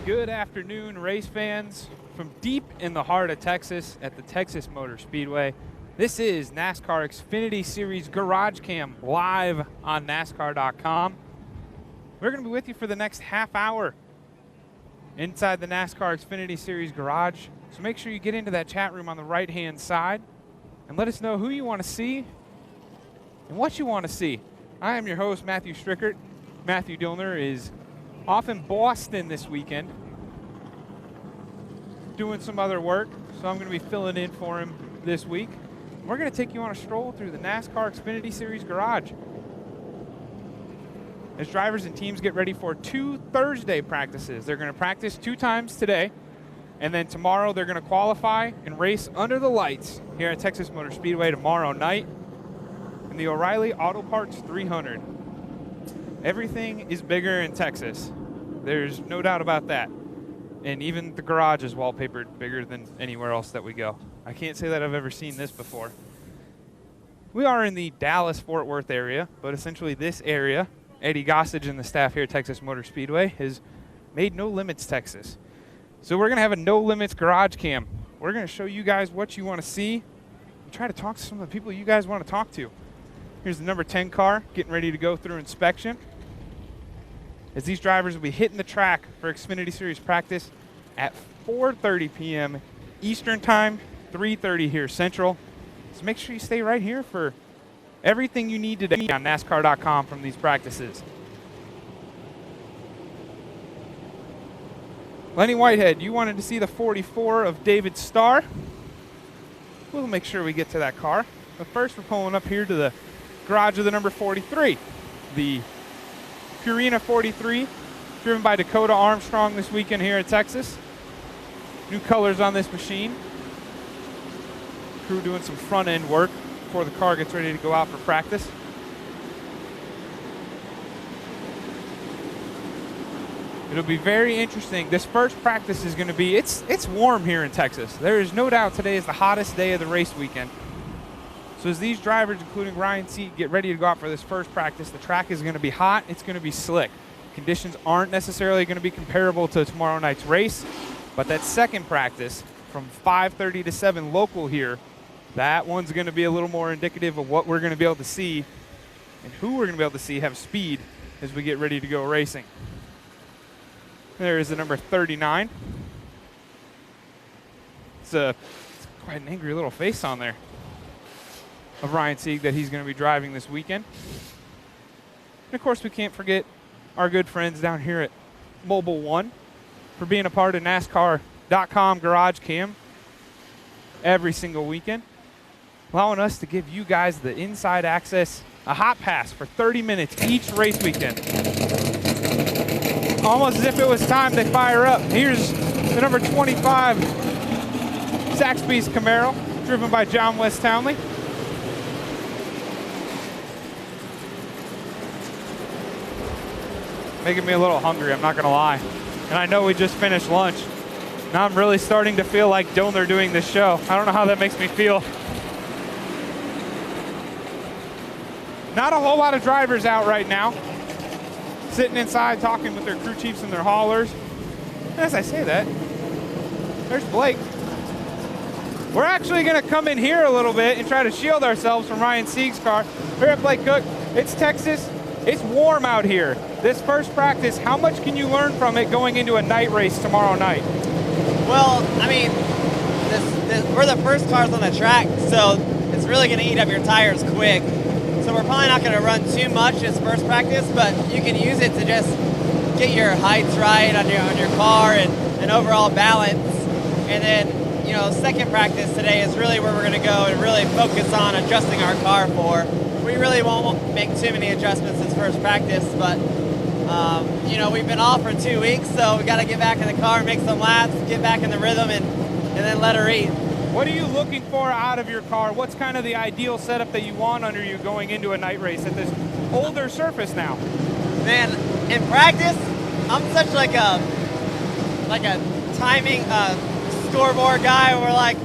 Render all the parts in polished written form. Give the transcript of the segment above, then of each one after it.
Good afternoon, race fans. From deep in the heart of Texas at the Texas Motor Speedway, this is NASCAR XFINITY Series GarageCam live on NASCAR.com. We're going to be with you for the next half hour inside the NASCAR XFINITY Series garage. So make sure you get into that chat room on the right-hand side and let us know who you want to see and what you want to see. I am your host, Matthew Strickert. Matthew Dillner is off in Boston this weekend doing some other work, so I'm going to be filling in for him this week. We're going to take you on a stroll through the NASCAR XFINITY Series garage as drivers and teams get ready for 2 Thursday practices. They're going to practice 2 times today, and then tomorrow they're going to qualify and race under the lights here at Texas Motor Speedway tomorrow night in the O'Reilly Auto Parts 300. Everything is bigger in Texas. There's no doubt about that. And even the garage is wallpapered bigger than anywhere else that we go. I can't say that I've ever seen this before. We are in the Dallas-Fort Worth area, but essentially this area, Eddie Gossage and the staff here at Texas Motor Speedway has made No Limits Texas. So we're going to have a No Limits garage cam. We're going to show you guys what you want to see and try to talk to some of the people you guys want to talk to. Here's the number 10 car getting ready to go through inspection, as these drivers will be hitting the track for XFINITY Series practice at 4:30 p.m. Eastern Time, 3:30 here Central. So make sure you stay right here for everything you need today on NASCAR.com from these practices. Lenny Whitehead, you wanted to see the 44 of David Starr. We'll make sure we get to that car. But first, we're pulling up here to the garage of the number 43. The Purina 43, driven by Dakota Armstrong this weekend here at Texas. New colors on this machine. Crew doing some front-end work before the car gets ready to go out for practice. It'll be very interesting. This first practice is going to be, it's warm here in Texas. There is no doubt today is the hottest day of the race weekend. So as these drivers, including Ryan Sieg, get ready to go out for this first practice, the track is going to be hot, it's going to be slick. Conditions aren't necessarily going to be comparable to tomorrow night's race, but that second practice from 5:30 to 7 local here, that one's going to be a little more indicative of what we're going to be able to see and who we're going to be able to see have speed as we get ready to go racing. There is the number 39. It's quite an angry little face on there of Ryan Sieg that he's going to be driving this weekend. And of course, we can't forget our good friends down here at Mobile One for being a part of NASCAR.com Garage Cam every single weekend, allowing us to give you guys the inside access, a hot pass for 30 minutes each race weekend. Almost as if it was time to fire up. Here's the number 25 Zaxby's Camaro, driven by John West Townley. Making me a little hungry, I'm not gonna lie. And I know we just finished lunch. Now I'm really starting to feel like Dillner doing this show. I don't know how that makes me feel. Not a whole lot of drivers out right now. Sitting inside talking with their crew chiefs and their haulers. And as I say that, there's Blake. We're actually gonna come in here a little bit and try to shield ourselves from Ryan Sieg's car. We're at Blake Koch. It's Texas. It's warm out here. This first practice, how much can you learn from it going into a night race tomorrow night? Well, I mean, we're the first cars on the track, so it's really going to eat up your tires quick. So we're probably not going to run too much this first practice, but you can use it to just get your heights right on your car and overall balance. And then, you know, second practice today is really where we're going to go and really focus on adjusting our car for. We really won't make too many adjustments this first practice, but you know, we've been off for 2 weeks, so we got to get back in the car, make some laps, get back in the rhythm, and then let her eat. What are you looking for out of your car? What's kind of the ideal setup that you want under you going into a night race at this older surface now? Man, in practice, I'm such like a timing scoreboard guy where like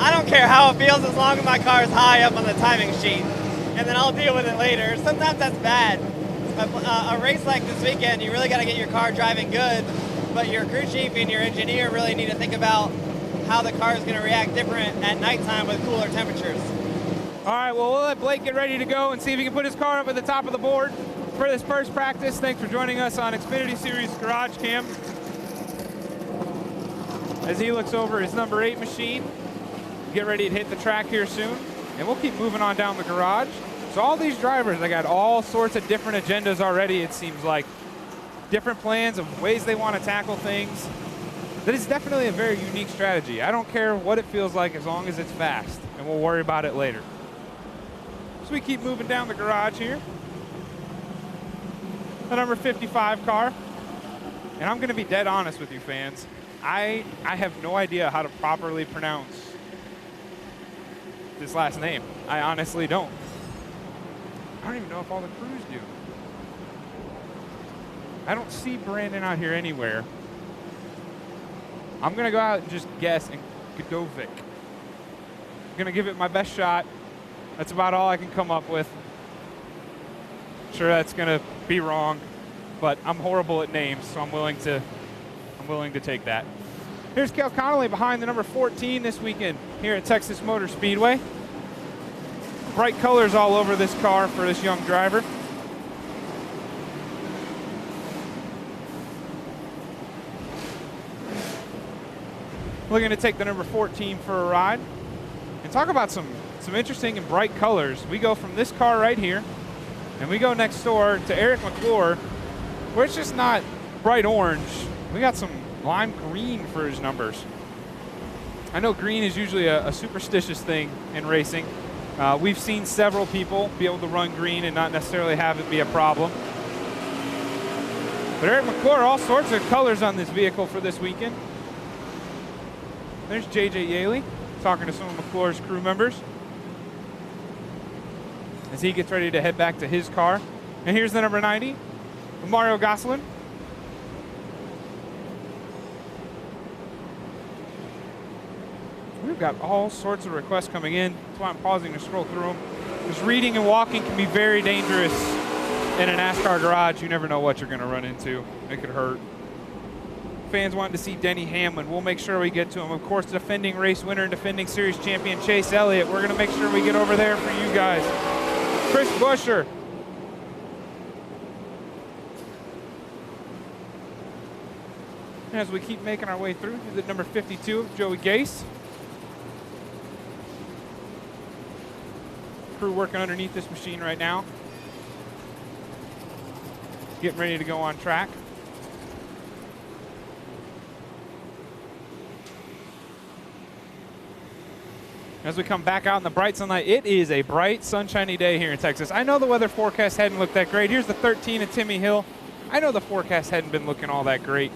I don't care how it feels as long as my car is high up on the timing sheet, and then I'll deal with it later. Sometimes that's bad. A race like this weekend, you really got to get your car driving good, but your crew chief and your engineer really need to think about how the car is going to react different at nighttime with cooler temperatures. All right, well, we'll let Blake get ready to go and see if he can put his car up at the top of the board for this first practice. Thanks for joining us on XFINITY Series GarageCam. As he looks over his number 8 machine, get ready to hit the track here soon, and we'll keep moving on down the garage. So all these drivers, they got all sorts of different agendas already, it seems like. Different plans of ways they want to tackle things. That is definitely a very unique strategy. I don't care what it feels like as long as it's fast, and we'll worry about it later. So we keep moving down the garage here. The number 55 car. And I'm going to be dead honest with you fans. I have no idea how to properly pronounce this last name. I honestly don't. I don't even know if all the crews do. I don't see Brandon out here anywhere. I'm going to go out and just guess and Godovic. I'm going to give it my best shot. That's about all I can come up with. Sure, that's going to be wrong, but I'm horrible at names, so I'm willing to take that. Here's Cal Connolly behind the number 14 this weekend here at Texas Motor Speedway. Bright colors all over this car for this young driver. Looking to take the number 14 for a ride. And talk about some interesting and bright colors. We go from this car right here, and we go next door to Eric McClure, where it's just not bright orange. We got some lime green for his numbers. I know green is usually a superstitious thing in racing. We've seen several people be able to run green and not necessarily have it be a problem. But Eric McClure, all sorts of colors on this vehicle for this weekend. There's JJ Yaley talking to some of McClure's crew members as he gets ready to head back to his car. And here's the number 90, Mario Gosselin. We've got all sorts of requests coming in. That's why I'm pausing to scroll through them. Because reading and walking can be very dangerous in a NASCAR garage. You never know what you're going to run into. It could hurt. Fans wanting to see Denny Hamlin. We'll make sure we get to him. Of course, defending race winner and defending series champion Chase Elliott. We're going to make sure we get over there for you guys. Chris Buescher. As we keep making our way through the number 52 of Joey Gase. Crew working underneath this machine right now. Getting ready to go on track. As we come back out in the bright sunlight, it is a bright, sunshiny day here in Texas. I know the weather forecast hadn't looked that great. Here's the 13 at Timmy Hill. I know the forecast hadn't been looking all that great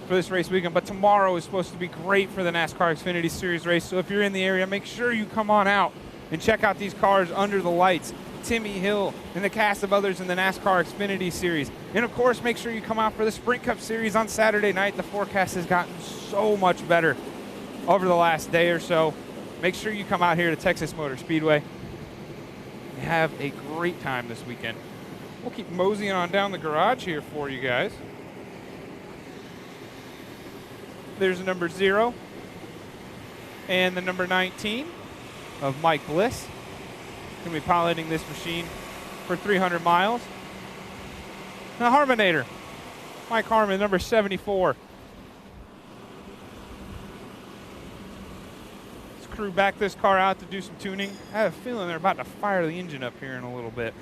for this race weekend, but tomorrow is supposed to be great for the NASCAR XFINITY Series race. So if you're in the area, make sure you come on out and check out these cars under the lights. Timmy Hill and the cast of others in the NASCAR XFINITY Series. And of course, make sure you come out for the Sprint Cup Series on Saturday night. The forecast has gotten so much better over the last day or so. Make sure you come out here to Texas Motor Speedway and have a great time this weekend. We'll keep moseying on down the garage here for you guys. There's the number 0 and the number 19 of Mike Bliss. Going to be piloting this machine for 300 miles. The Harmonator, Mike Harmon, number 74. Crew back this car out to do some tuning. I have a feeling they're about to fire the engine up here in a little bit.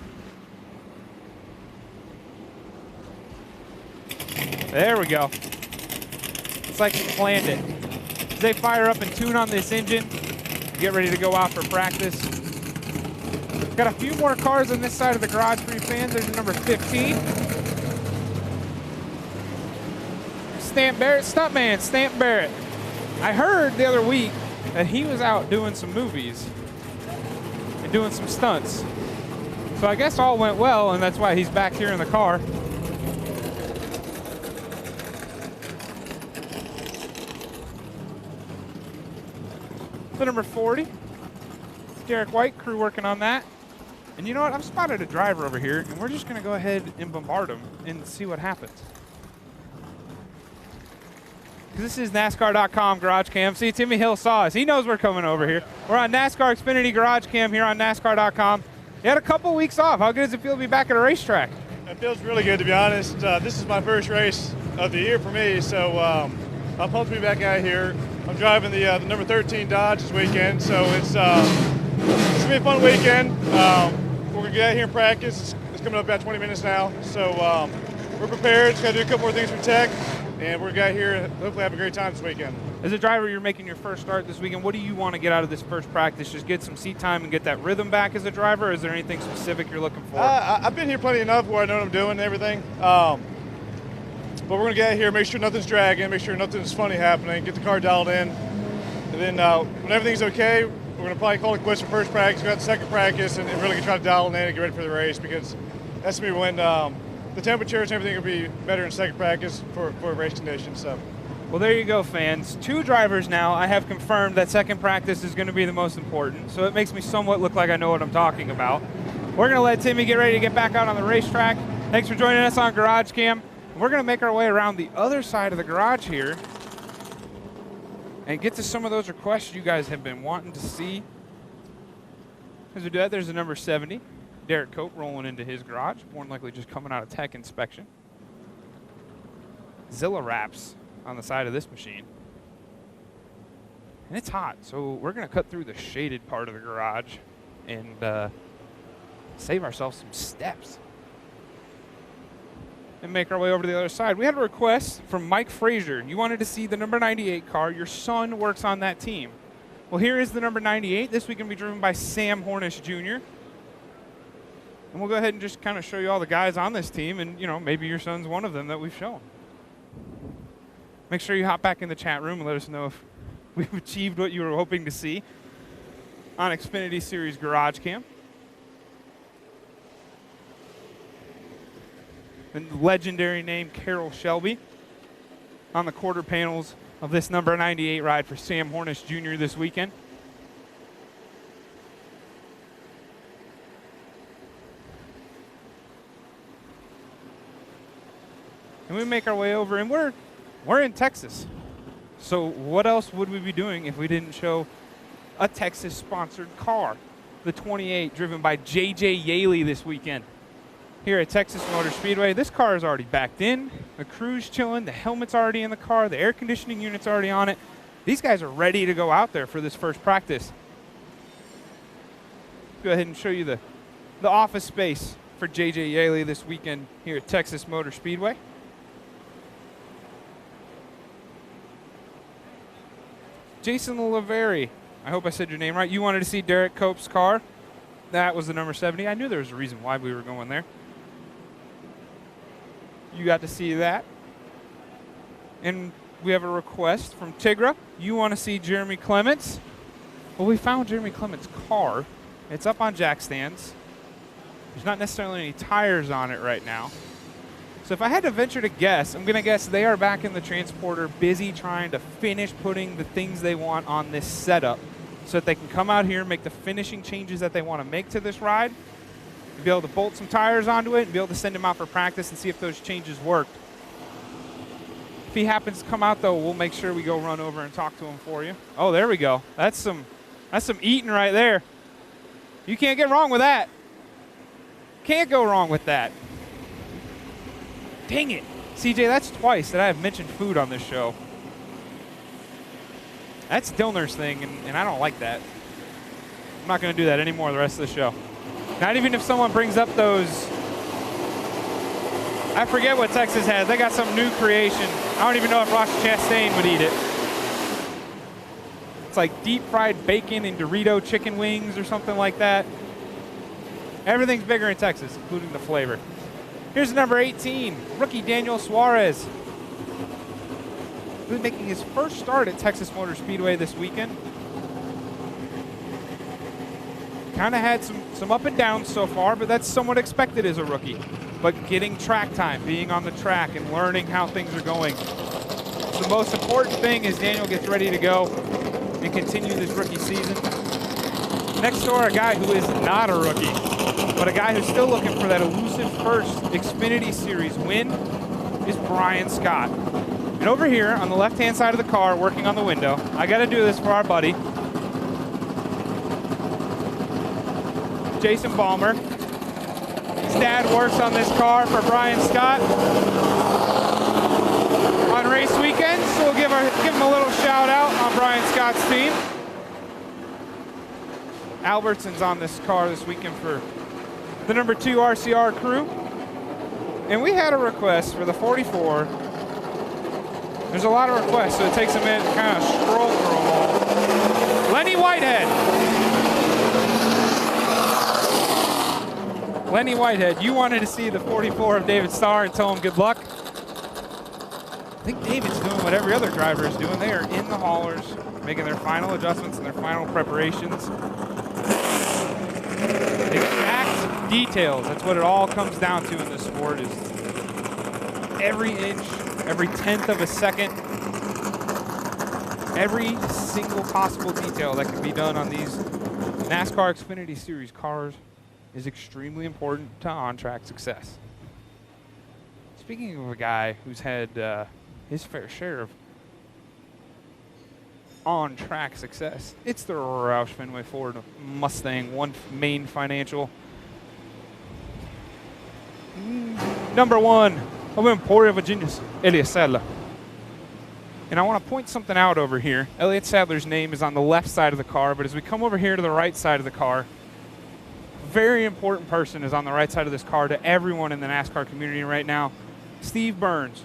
There we go. It's like he planned it. As they fire up and tune on this engine, get ready to go out for practice. Got a few more cars on this side of the garage for you fans. There's the number 15. Stamp Barrett, stuntman, Stamp Barrett. I heard the other week that he was out doing some movies and doing some stunts. So I guess all went well, and that's why he's back here in the car. The number 40, Derek White, crew working on that. And you know what? I've spotted a driver over here, and we're just going to go ahead and bombard him and see what happens. because this is NASCAR.com GarageCam. See, Timmy Hill saw us. He knows we're coming over here. We're on NASCAR XFINITY GarageCam here on NASCAR.com. You had a couple weeks off. How good does it feel to be back at a racetrack? It feels really good, to be honest. This is my first race of the year for me, so I'm pumped to be back out here. I'm driving the number 13 Dodge this weekend, so it's going to be a fun weekend. We're going to get out here and practice. It's coming up about 20 minutes now, so we're prepared. Just got to do a couple more things for tech, and we're going to get out here and hopefully have a great time this weekend. As a driver, you're making your first start this weekend. What do you want to get out of this first practice? Just get some seat time and get that rhythm back as a driver, or is there anything specific you're looking for? I've been here plenty enough where I know what I'm doing and everything. But we're going to get out here, make sure nothing's dragging, make sure nothing's funny happening, get the car dialed in. And then when everything's okay, we're going to probably call it quits for first practice, go out to second practice, and really try to dial it in and get ready for the race, because that's going to be when the temperatures and everything will be better in second practice for race conditions. So. Well, there you go, fans. 2 drivers now. I have confirmed that second practice is going to be the most important, so it makes me somewhat look like I know what I'm talking about. We're going to let Timmy get ready to get back out on the racetrack. Thanks for joining us on GarageCam. We're going to make our way around the other side of the garage here and get to some of those requests you guys have been wanting to see. As we do that, there's the number 70, Derek Koch, rolling into his garage, more than likely just coming out of tech inspection. Zilla wraps on the side of this machine. And it's hot, so we're going to cut through the shaded part of the garage and save ourselves some steps and make our way over to the other side. We had a request from Mike Frazier. You wanted to see the number 98 car. Your son works on that team. Well, here is the number 98. This week can be driven by Sam Hornish Jr. And we'll go ahead and just kind of show you all the guys on this team, and you know, maybe your son's one of them that we've shown. Make sure you hop back in the chat room and let us know if we've achieved what you were hoping to see on XFINITY Series GarageCam. And the legendary name Carroll Shelby on the quarter panels of this number 98 ride for Sam Hornish Jr. this weekend. And we make our way over, and we're in Texas. So what else would we be doing if we didn't show a Texas-sponsored car? The 28 driven by J.J. Yaley this weekend here at Texas Motor Speedway. This car is already backed in. The crew's chilling. The helmet's already in the car. The air conditioning unit's already on it. These guys are ready to go out there for this first practice. Go ahead and show you the office space for J.J. Yaley this weekend here at Texas Motor Speedway. Jason Laveri, I hope I said your name right. You wanted to see Derek Koch's car. That was the number 70. I knew there was a reason why we were going there. You got to see that. And we have a request from Tigra. You want to see Jeremy Clements. Well, we found Jeremy Clements' car. It's up on jack stands. There's not necessarily any tires on it right now. So if I had to venture to guess, I'm going to guess they are back in the transporter, busy trying to finish putting the things they want on this setup so that they can come out here and make the finishing changes that they want to make to this ride, and be able to bolt some tires onto it and be able to send him out for practice and see if those changes worked. If he happens to come out, though, we'll make sure we go run over and talk to him for you. Oh, there we go. That's some eating right there. You can't get wrong with that. Can't go wrong with that. Dang it. CJ, that's twice that I have mentioned food on this show. That's Dillner's thing, and I don't like that. I'm not going to do that anymore the rest of the show. Not even if someone brings up those, I forget what Texas has. They got some new creation. I don't even know if Ross Chastain would eat it. It's like deep fried bacon and Dorito chicken wings or something like that. Everything's bigger in Texas, including the flavor. Here's number 18, rookie Daniel Suarez. He's making his first start at Texas Motor Speedway this weekend. Kind of had some up and downs so far, but that's somewhat expected as a rookie. But getting track time, being on the track, and learning how things are going. The most important thing is Daniel gets ready to go and continue this rookie season. Next door, a guy who is not a rookie, but a guy who's still looking for that elusive first XFINITY Series win is Brian Scott. And over here on the left-hand side of the car, working on the window, I got to do this for our buddy, Jason Balmer. His dad works on this car for Brian Scott on race weekends, so we'll give him a little shout out on Brian Scott's team. Albertson's on this car this weekend for the number 2 RCR crew. And we had a request for the 44. There's a lot of requests, so it takes a minute to kind of scroll through them all. Lenny Whitehead. Lenny Whitehead, you wanted to see the 44 of David Starr and tell him good luck. I think David's doing what every other driver is doing. They are in the haulers, making their final adjustments and their final preparations. Exact details, that's what it all comes down to in this sport, is every inch, every tenth of a second, every single possible detail that can be done on these NASCAR XFINITY Series cars is extremely important to on-track success. Speaking of a guy who's had his fair share of on-track success, it's the Roush Fenway Ford Mustang, one main financial. Number 1 of Emporia, Virginia, Elliott Sadler. And I want to point something out over here. Elliott Sadler's name is on the left side of the car, but as we come over here to the right side of the car, a very important person is on the right side of this car to everyone in the NASCAR community right now. Steve Burns,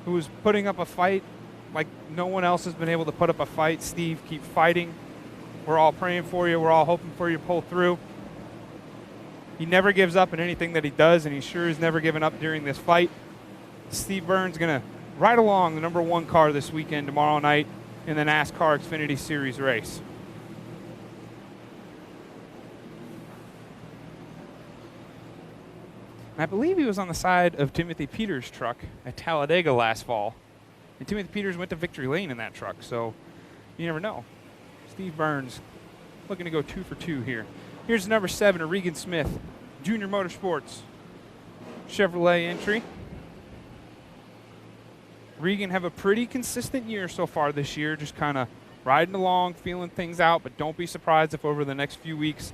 who is putting up a fight like no one else has been able to put up a fight. Steve, keep fighting. We're all praying for you. We're all hoping for you to pull through. He never gives up in anything that he does, and he sure has never given up during this fight. Steve Burns going to ride along the number 1 car this weekend, tomorrow night, in the NASCAR XFINITY Series race. And I believe he was on the side of Timothy Peters' truck at Talladega last fall. And Timothy Peters went to victory lane in that truck, so you never know. Steve Burns looking to go 2 for 2 here. Here's number 7, a Regan Smith, Junior Motorsports Chevrolet entry. Regan have a pretty consistent year so far this year, just kind of riding along, feeling things out, but don't be surprised if over the next few weeks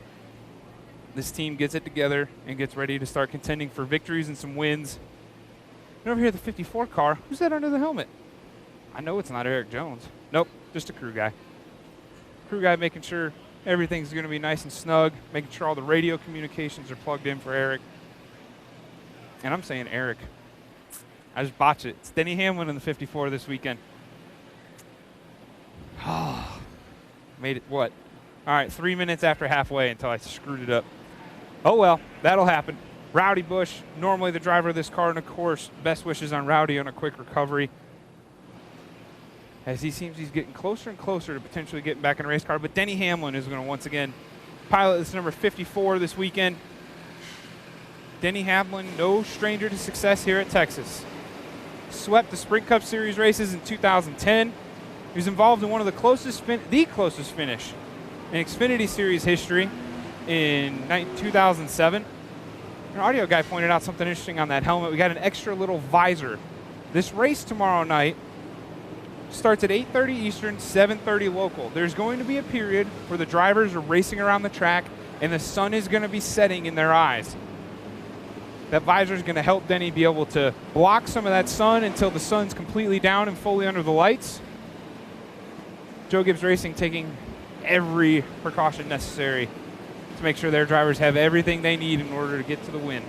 this team gets it together and gets ready to start contending for victories and some wins. And over here, the 54 car, who's that under the helmet? I know it's not Eric Jones. Nope, just a crew guy. Crew guy making sure everything's going to be nice and snug, making sure all the radio communications are plugged in for Eric. And I'm saying Eric. I just botched it. It's Denny Hamlin in the 54 this weekend. Made it, what? All right, 3 minutes after halfway until I screwed it up. Oh, well, that'll happen. Rowdy Bush, normally the driver of this car, and of course, best wishes on Rowdy on a quick recovery, as he seems he's getting closer and closer to potentially getting back in a race car. But Denny Hamlin is going to once again pilot this number 54 this weekend. Denny Hamlin, no stranger to success here at Texas. Swept the Sprint Cup Series races in 2010. He was involved in one of the closest finish in Xfinity Series history in 2007. An audio guy pointed out something interesting on that helmet. We got an extra little visor. This race tomorrow night starts at 8:30 Eastern, 7:30 local. There's going to be a period where the drivers are racing around the track and the sun is going to be setting in their eyes. That visor is going to help Denny be able to block some of that sun until the sun's completely down and fully under the lights. Joe Gibbs Racing taking every precaution necessary to make sure their drivers have everything they need in order to get to the win.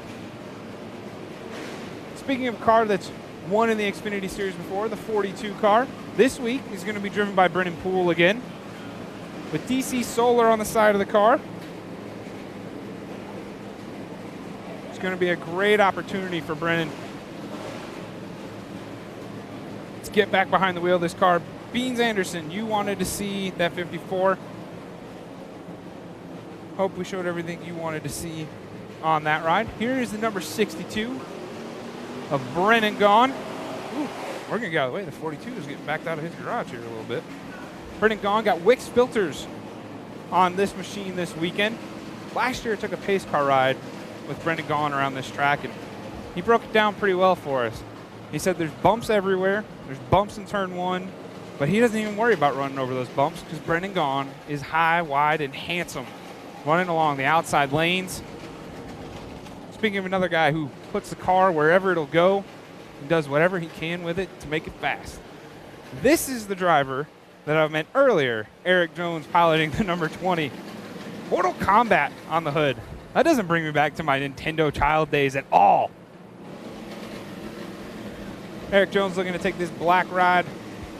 Speaking of a car that's won in the Xfinity Series before, the 42 car, this week is going to be driven by Brennan Poole again, with DC Solar on the side of the car. It's going to be a great opportunity for Brennan to get back behind the wheel of this car. Beans Anderson, you wanted to see that 54. Hope we showed everything you wanted to see on that ride. Here is the number 62 of Brennan Gaughan. Ooh, we're going to get out of the way. The 42 is getting backed out of his garage here a little bit. Brennan Gaughan got Wix filters on this machine this weekend. Last year, I took a pace car ride with Brendan Gaughan around this track, and he broke it down pretty well for us. He said there's bumps everywhere. There's bumps in turn 1, but he doesn't even worry about running over those bumps because Brendan Gaughan is high, wide, and handsome, running along the outside lanes. Speaking of another guy who puts the car wherever it'll go and does whatever he can with it to make it fast. This is the driver that I meant earlier, Eric Jones piloting the number 20. Mortal Kombat on the hood. That doesn't bring me back to my Nintendo child days at all. Eric Jones looking to take this black ride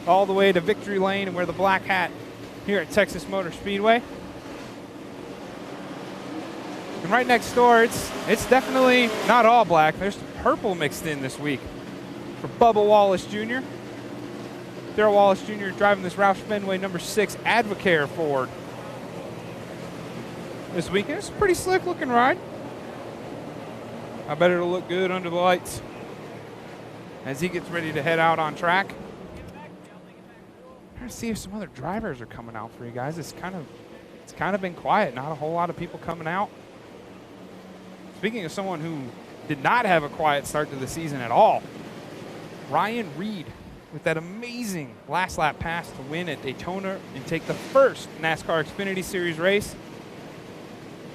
all the way to victory lane and wear the black hat here at Texas Motor Speedway. And right next door, it's definitely not all black. There's some purple mixed in this week for Bubba Wallace Jr. Darrell Wallace Jr. driving this Roush Fenway number 6 Advocare Ford this weekend. It's a pretty slick looking ride. I bet it'll look good under the lights as he gets ready to head out on track. I'm trying to see if some other drivers are coming out for you guys. It's kind of been quiet. Not a whole lot of people coming out. Speaking of someone who did not have a quiet start to the season at all, Ryan Reed with that amazing last lap pass to win at Daytona and take the first NASCAR XFINITY Series race.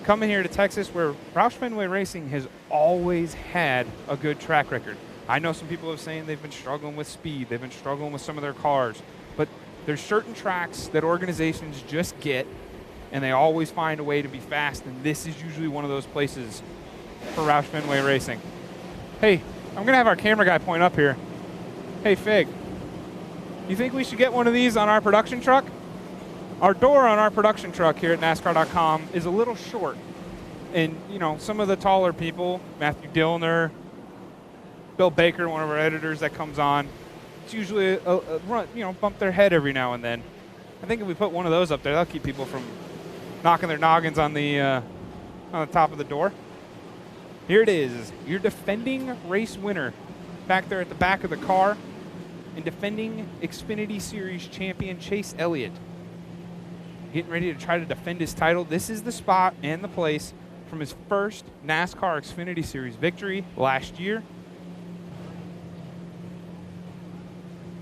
Coming here to Texas where Roush Fenway Racing has always had a good track record. I know some people are saying they've been struggling with speed. They've been struggling with some of their cars. But there's certain tracks that organizations just get, and they always find a way to be fast, and this is usually one of those places for Roush Fenway Racing. Hey, I'm going to have our camera guy point up here. Hey, Fig, you think we should get one of these on our production truck? Our door on our production truck here at NASCAR.com is a little short. And, you know, some of the taller people, Matthew Dillner, Bill Baker, one of our editors that comes on, it's usually a run, you know, bump their head every now and then. I think if we put one of those up there, that'll keep people from knocking their noggins on the top of the door. Here it is, your defending race winner back there at the back of the car, and defending Xfinity Series champion Chase Elliott. Getting ready to try to defend his title. This is the spot and the place from his first NASCAR Xfinity Series victory last year.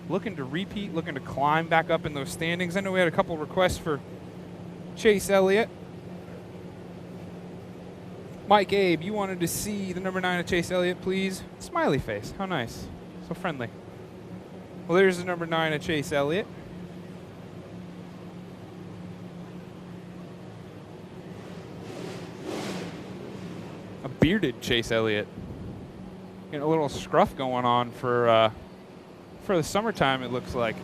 Looking to repeat, looking to climb back up in those standings. I know we had a couple requests for Chase Elliott. Mike Abe, you wanted to see the number 9 of Chase Elliott, please? Smiley face, how nice, so friendly. Well, there's the number 9 of Chase Elliott. A bearded Chase Elliott. Getting a little scruff going on for the summertime, it looks like.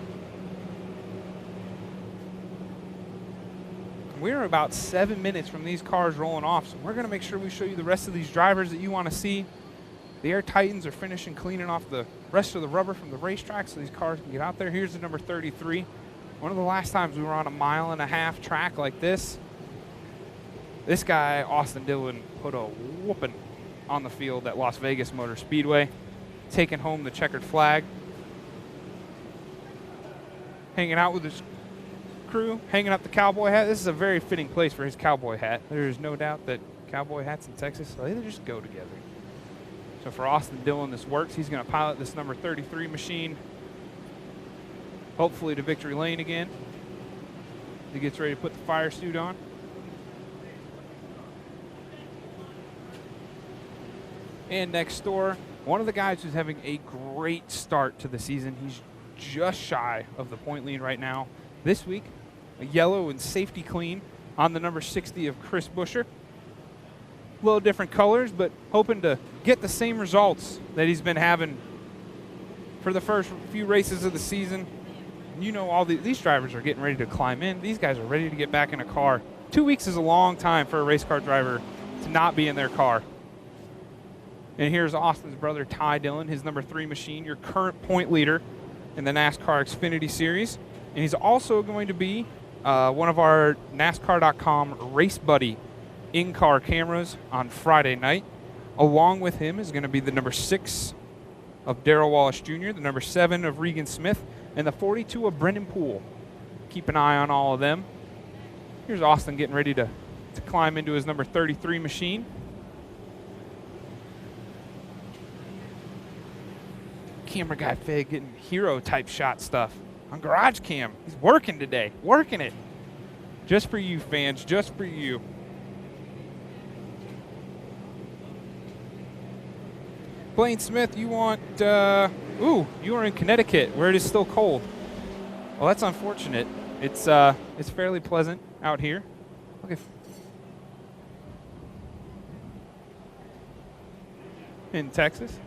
We're about 7 minutes from these cars rolling off, so we're going to make sure we show you the rest of these drivers that you want to see. The Air Titans are finishing cleaning off the rest of the rubber from the racetrack so these cars can get out there. Here's the number 33. One of the last times we were on a 1.5 mile track like this, this guy, Austin Dillon, put a whooping on the field at Las Vegas Motor Speedway, taking home the checkered flag. Hanging out with his crew, hanging up the cowboy hat. This is a very fitting place for his cowboy hat. There is no doubt that cowboy hats in Texas, they just go together. So for Austin Dillon, this works. He's going to pilot this number 33 machine, hopefully to victory lane again. He gets ready to put the fire suit on. And next door, one of the guys who's having a great start to the season. He's just shy of the point lead right now. This week, a yellow and safety clean on the number 60 of Chris Buescher. A little different colors, but hoping to get the same results that he's been having for the first few races of the season. You know, all these drivers are getting ready to climb in. These guys are ready to get back in a car. 2 weeks is a long time for a race car driver to not be in their car. And here's Austin's brother, Ty Dillon, his number 3 machine, your current point leader in the NASCAR Xfinity Series. And he's also going to be one of our NASCAR.com race buddy in-car cameras on Friday night. Along with him is going to be the number 6 of Darrell Wallace Jr., the number 7 of Regan Smith, and the 42 of Brendan Poole. Keep an eye on all of them. Here's Austin getting ready to climb into his number 33 machine. camera guy, Fig, getting hero-type shot stuff on GarageCam. He's working today, working it. Just for you, fans, just for you. Blaine Smith, you want, you are in Connecticut, where it is still cold. Well, that's unfortunate. It's fairly pleasant out here. Look at in Texas.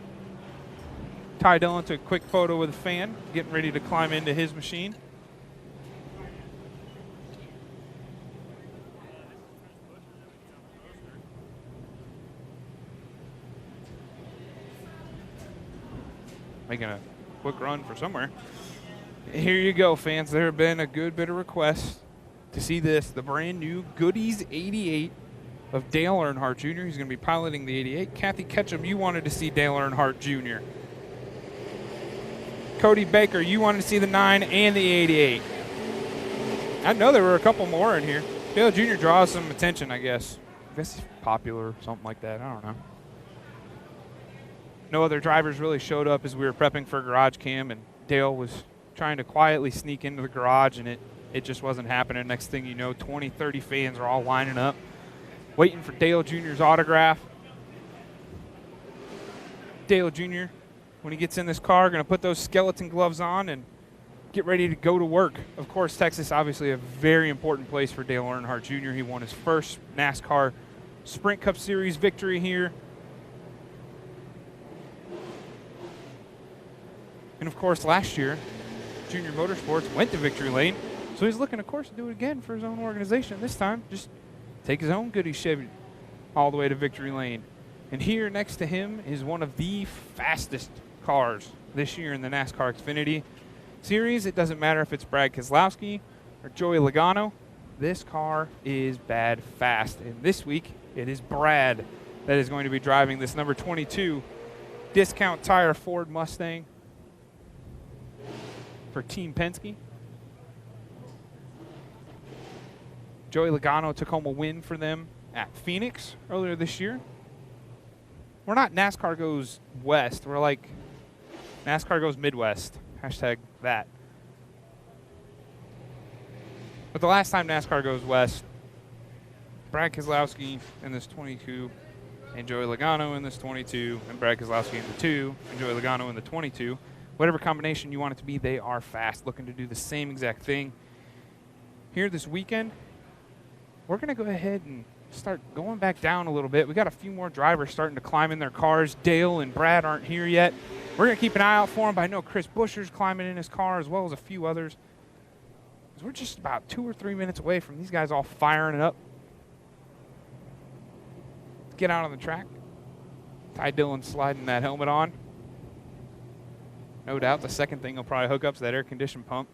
Ty Dillon took a quick photo with a fan, getting ready to climb into his machine. Making a quick run for somewhere. Here you go, fans. There have been a good bit of requests to see this, the brand new Goodies 88 of Dale Earnhardt Jr. He's going to be piloting the 88. Kathy Ketchum, you wanted to see Dale Earnhardt Jr. Cody Baker, you wanted to see the 9 and the 88. I know there were a couple more in here. Dale Jr. draws some attention, I guess. I guess he's popular or something like that. I don't know. No other drivers really showed up as we were prepping for GarageCam, and Dale was trying to quietly sneak into the garage, and it just wasn't happening. Next thing you know, 20, 30 fans are all lining up, waiting for Dale Jr.'s autograph. Dale Jr., when he gets in this car, going to put those skeleton gloves on and get ready to go to work. Of course, Texas, obviously a very important place for Dale Earnhardt Jr. He won his first NASCAR Sprint Cup Series victory here. And, of course, last year, Junior Motorsports went to victory lane. So he's looking, of course, to do it again for his own organization. This time, just take his own Goodie Chevy all the way to victory lane. And here next to him is one of the fastest cars this year in the NASCAR Xfinity Series. It doesn't matter if it's Brad Keselowski or Joey Logano. This car is bad fast. And this week, it is Brad that is going to be driving this number 22 discount tire Ford Mustang for Team Penske. Joey Logano took home a win for them at Phoenix earlier this year. We're not NASCAR goes west. We're like NASCAR goes Midwest. Hashtag that. But the last time NASCAR goes west, Brad Keselowski in this 22 and Joey Logano in this 22 and Brad Keselowski in the 2 and Joey Logano in the 22. Whatever combination you want it to be, they are fast, looking to do the same exact thing. Here this weekend, we're going to go ahead and start going back down a little bit. We got a few more drivers starting to climb in their cars. Dale and Brad aren't here yet. We're going to keep an eye out for them, but I know Chris Buescher's climbing in his car as well as a few others. We're just about 2 or 3 minutes away from these guys all firing it up. Let's get out on the track. Ty Dillon sliding that helmet on. No doubt the second thing he'll probably hook up is that air condition pump.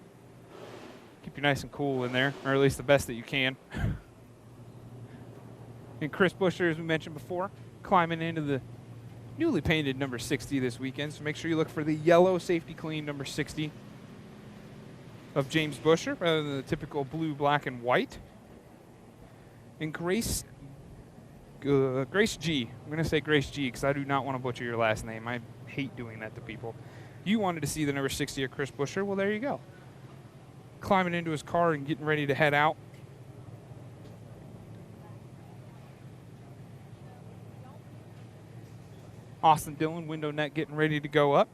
Keep you nice and cool in there, or at least the best that you can. And Chris Buescher, as we mentioned before, climbing into the newly painted number 60 this weekend. So make sure you look for the yellow safety clean number 60 of James Buescher rather than the typical blue, black, and white. And Grace G. I'm going to say Grace G because I do not want to butcher your last name. I hate doing that to people. You wanted to see the number 60 of Chris Buescher. Well, there you go. Climbing into his car and getting ready to head out. Austin Dillon, window net getting ready to go up.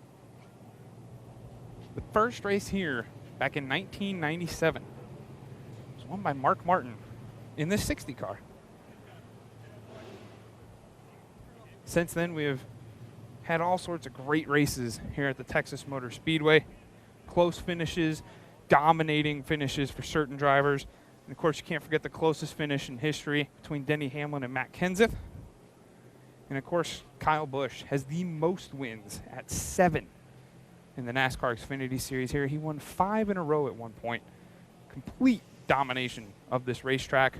The first race here back in 1997 was won by Mark Martin in this 60 car. Since then, we have had all sorts of great races here at the Texas Motor Speedway. Close finishes, dominating finishes for certain drivers. And, of course, you can't forget the closest finish in history between Denny Hamlin and Matt Kenseth. And, of course, Kyle Busch has the most wins at 7 in the NASCAR Xfinity Series here. He won 5 in a row at one point. Complete domination of this racetrack.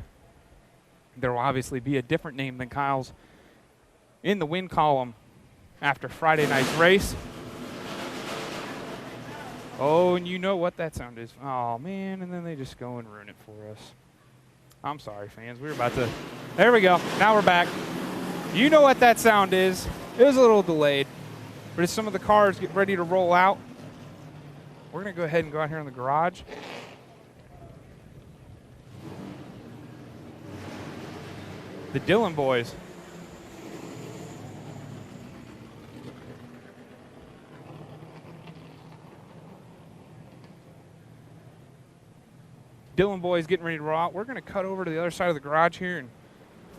There will obviously be a different name than Kyle's in the win column after Friday night's race. Oh, and you know what that sound is. Oh, man, and then they just go and ruin it for us. I'm sorry, fans. We were about to... There we go. Now we're back. You know what that sound is. It was a little delayed. But as some of the cars get ready to roll out, we're going to go ahead and go out here in the garage. The Dillon boys. Dillon boys getting ready to roll out. We're going to cut over to the other side of the garage here and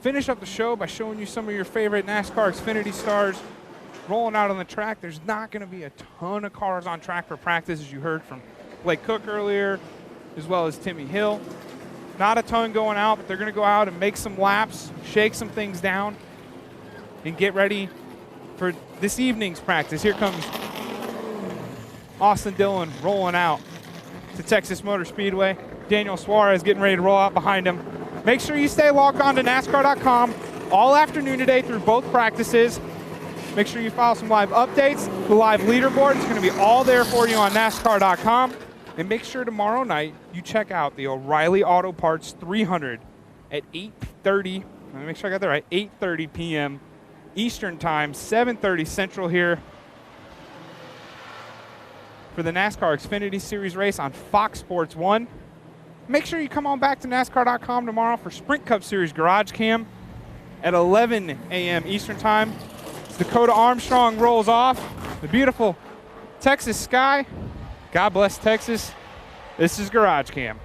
finish up the show by showing you some of your favorite NASCAR Xfinity stars rolling out on the track. There's not going to be a ton of cars on track for practice, as you heard from Blake Koch earlier, as well as Timmy Hill. Not a ton going out, but they're going to go out and make some laps, shake some things down, and get ready for this evening's practice. Here comes Austin Dillon rolling out to Texas Motor Speedway. Daniel Suarez getting ready to roll out behind him. Make sure you stay logged on to NASCAR.com all afternoon today through both practices. Make sure you follow some live updates. The live leaderboard is going to be all there for you on NASCAR.com. And make sure tomorrow night you check out the O'Reilly Auto Parts 300 at 8:30. Let me make sure I got that right. 8:30 p.m. Eastern Time, 7:30 Central here for the NASCAR Xfinity Series race on Fox Sports 1. Make sure you come on back to NASCAR.com tomorrow for Sprint Cup Series GarageCam at 11 a.m. Eastern Time. Dakota Armstrong rolls off the beautiful Texas sky. God bless Texas. This is GarageCam.